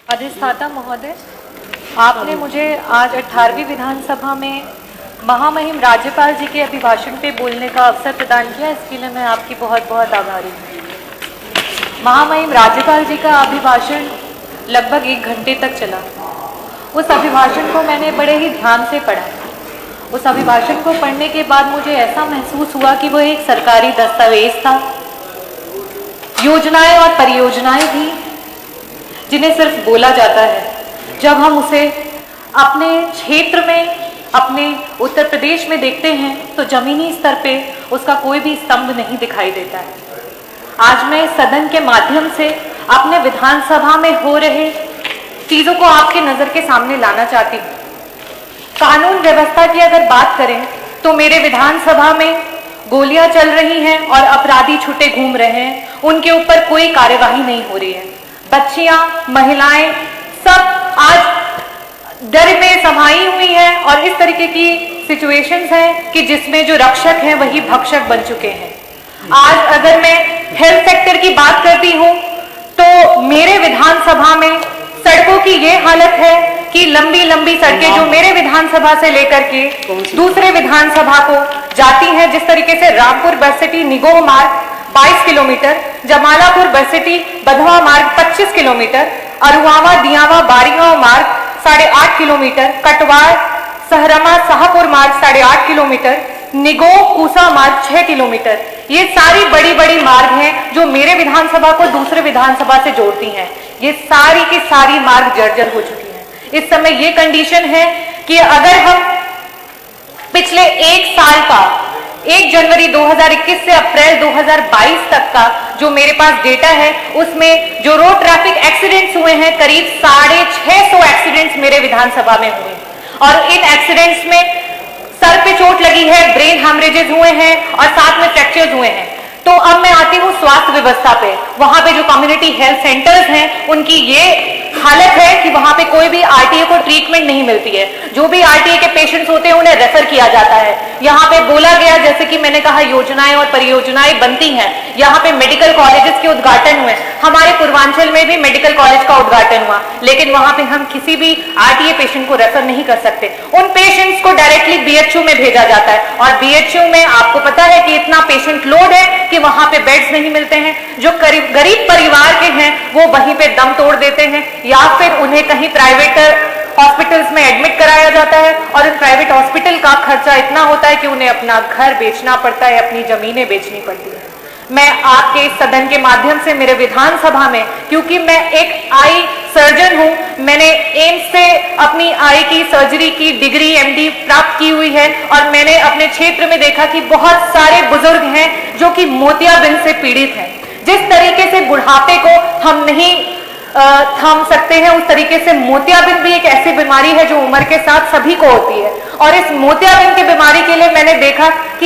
अधिष्ठाता महोदय, आपने मुझे आज 18वीं विधानसभा में महामहिम राज्यपाल जी के अभिभाषण पे बोलने का अवसर प्रदान किया। इसके लिए मैं आपकी बहुत बहुत आभारी हूँ। महामहिम राज्यपाल जी का अभिभाषण लगभग 1 घंटे तक चला। उस अभिभाषण को मैंने बड़े ही ध्यान से पढ़ा। उस अभिभाषण को पढ़ने के बाद मुझे ऐसा महसूस हुआ कि वो एक सरकारी दस्तावेज था। योजनाएं और परियोजनाएं थी जिन्हें सिर्फ बोला जाता है। जब हम उसे अपने क्षेत्र में, अपने उत्तर प्रदेश में देखते हैं तो जमीनी स्तर पे उसका कोई भी स्तंभ नहीं दिखाई देता है। आज मैं सदन के माध्यम से अपने विधानसभा में हो रहे चीजों को आपके नजर के सामने लाना चाहती हूँ। कानून व्यवस्था की अगर बात करें तो मेरे विधानसभा में गोलियां चल रही हैं और अपराधी छुटे घूम रहे हैं। उनके ऊपर कोई कार्यवाही नहीं हो रही है। बच्चियां, महिलाएं सब आज डर में समाई हुई हैं और इस तरीके की सिचुएशंस हैं कि जिसमें जो रक्षक हैं वही भक्षक बन चुके हैं। आज अगर मैं हेल्थ सेक्टर की बात करती हूं तो मेरे विधानसभा में सड़कों की ये हालत है कि लंबी लंबी सड़कें जो मेरे विधानसभा से लेकर के दूसरे विधानसभा को जाती हैं, जिस तरीके से रामपुर बरसिटी निगोह मार्ग 22 किलोमीटर, जमालापुर बरसिटी बधवा मार्ग 25 किलोमीटर, अरुआवा दियावा बारीगांव मार्ग 8.5 किलोमीटर, कटवार सहरमा शाहपुर मार्ग 8.5 किलोमीटर, निगोह पूसा मार्ग 6 किलोमीटर। ये सारी बड़ी बड़ी मार्ग हैं जो मेरे विधानसभा को दूसरे विधानसभा से जोड़ती हैं। ये सारी की सारी मार्ग जर्जर हो चुकी हैं। इस समय ये कंडीशन है कि अगर हम पिछले 1 साल का 1 जनवरी 2021 से अप्रैल 2022 तक का जो मेरे पास डेटा है, उसमें जो रोड ट्रैफिक एक्सीडेंट्स हुए हैं करीब 650 एक्सीडेंट्स मेरे विधानसभा में हुए और इन एक्सीडेंट्स में सर पे चोट लगी है, ब्रेन हैमरेजेस हुए हैं और साथ में फ्रैक्चर्स हुए हैं। तो अब मैं आती हूँ स्वास्थ्य व्यवस्था पे। वहां पे जो कम्युनिटी हेल्थ सेंटर्स हैं उनकी ये हालत है कि वहां पे कोई भी आरटीए को ट्रीटमेंट नहीं मिलती है। जो भी आरटीए के पेशेंट्स होते हैं उन्हें रेफर किया जाता है। यहाँ पे बोला गया, जैसे कि मैंने कहा, योजनाएं और परियोजनाएं बनती हैं। यहाँ पे मेडिकल कॉलेजेस के उद्घाटन हुए। हमारे पूर्वांचल में भी मेडिकल कॉलेज का उद्घाटन हुआ, लेकिन वहां पे हम किसी भी आरटीए पेशेंट को रेफर नहीं कर सकते। उन पेशेंट्स को डायरेक्टली बीएचयू में भेजा जाता है और बीएचयू में आपको पता है कि इतना पेशेंट लोड है कि वहां पे बेड्स नहीं मिलते हैं। जो गरीब परिवार के हैं वो वहीं पे दम तोड़ देते हैं या फिर उन्हें कहीं प्राइवेट हॉस्पिटल्स में एडमिट कराया जाता है और इस प्राइवेट हॉस्पिटल का खर्चा इतना होता है कि उन्हें अपना घर बेचना पड़ता है, अपनी जमीनें बेचनी पड़ती है। मैं आपके इस सदन के माध्यम से मेरे विधानसभा में, क्योंकि मैं एक आई सर्जन हूं, मैंने एम्स से अपनी आई की सर्जरी की डिग्री एमडी प्राप्त की हुई है और मैंने अपने क्षेत्र में देखा कि बहुत सारे बुजुर्ग हैं जो कि मोतियाबिंद से पीड़ित हैं। जिस तरीके से बुढ़ापे को हम नहीं थम सकते हैं, उस तरीके से मोतियाबिंद भी एक ऐसी बीमारी है जो उम्र के साथ सभी को होती है और इस मोतियाबिंद की बीमारी के लिए मैंने देखा कि